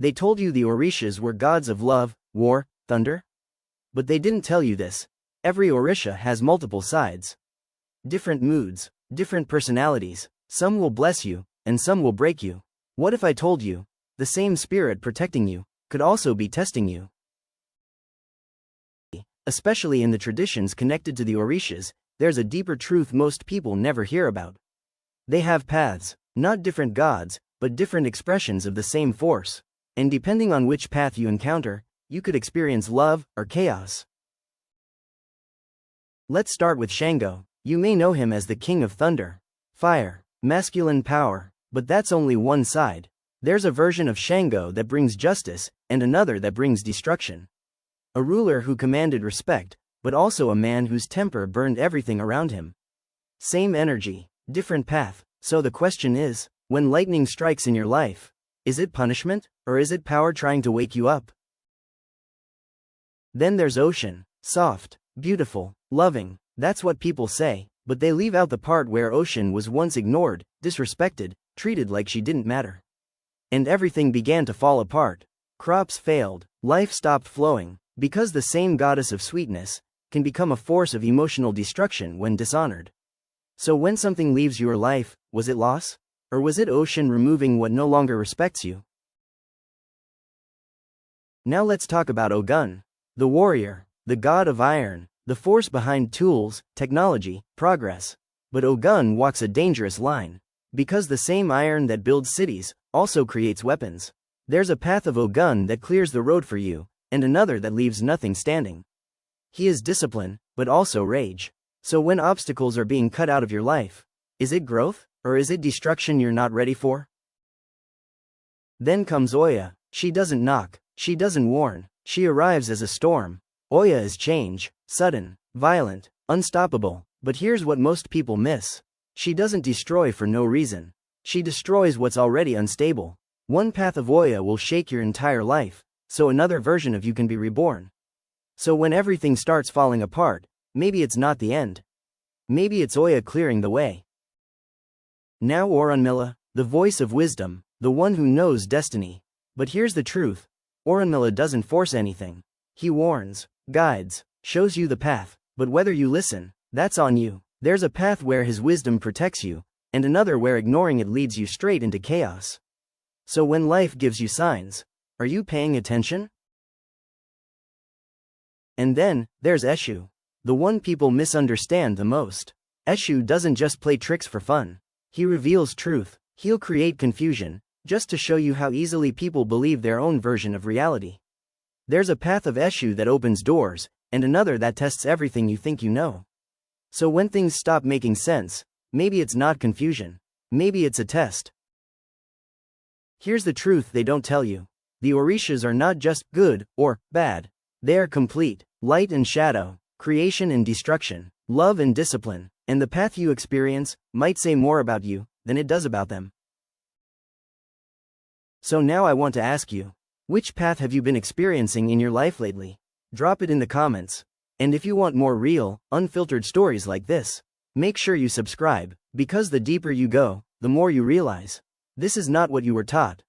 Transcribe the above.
They told you the Orishas were gods of love, war, thunder? But they didn't tell you this. Every Orisha has multiple sides. Different moods, different personalities. Some will bless you, and some will break you. What if I told you, the same spirit protecting you could also be testing you? Especially in the traditions connected to the Orishas, there's a deeper truth most people never hear about. They have paths, not different gods, but different expressions of the same force. And depending on which path you encounter, you could experience love or chaos. Let's start with Shango. You may know him as the king of thunder, fire, masculine power, but that's only one side. There's a version of Shango that brings justice, and another that brings destruction. A ruler who commanded respect, but also a man whose temper burned everything around him. Same energy, different path. So the question is, when lightning strikes in your life, is it punishment, or is it power trying to wake you up? Then there's Oshun, soft, beautiful, loving, that's what people say, but they leave out the part where Oshun was once ignored, disrespected, treated like she didn't matter. And everything began to fall apart. Crops failed, life stopped flowing, because the same goddess of sweetness can become a force of emotional destruction when dishonored. So when something leaves your life, was it loss? Or was it Oshun removing what no longer respects you? Now let's talk about Ogun, the warrior, the god of iron, the force behind tools, technology, progress. But Ogun walks a dangerous line. Because the same iron that builds cities also creates weapons. There's a path of Ogun that clears the road for you, and another that leaves nothing standing. He is discipline, but also rage. So when obstacles are being cut out of your life, is it growth, or is it destruction you're not ready for? Then comes Oya. She doesn't knock, she doesn't warn, she arrives as a storm. Oya is change, sudden, violent, unstoppable. But here's what most people miss. She doesn't destroy for no reason. She destroys what's already unstable. One path of Oya will shake your entire life, so another version of you can be reborn. So when everything starts falling apart, maybe it's not the end. Maybe it's Oya clearing the way. Now Orunmila, the voice of wisdom, the one who knows destiny. But here's the truth. Orunmila doesn't force anything. He warns, guides, shows you the path, but whether you listen, that's on you. There's a path where his wisdom protects you, and another where ignoring it leads you straight into chaos. So when life gives you signs, are you paying attention? And then, there's Eshu, the one people misunderstand the most. Eshu doesn't just play tricks for fun. He reveals truth. He'll create confusion, just to show you how easily people believe their own version of reality. There's a path of Eshu that opens doors, and another that tests everything you think you know. So when things stop making sense, maybe it's not confusion. Maybe it's a test. Here's the truth they don't tell you. The Orishas are not just good or bad. They are complete, light and shadow, creation and destruction, love and discipline, and the path you experience might say more about you than it does about them. So now I want to ask you, which path have you been experiencing in your life lately? Drop it in the comments. And if you want more real, unfiltered stories like this, make sure you subscribe, because the deeper you go, the more you realize. This is not what you were taught.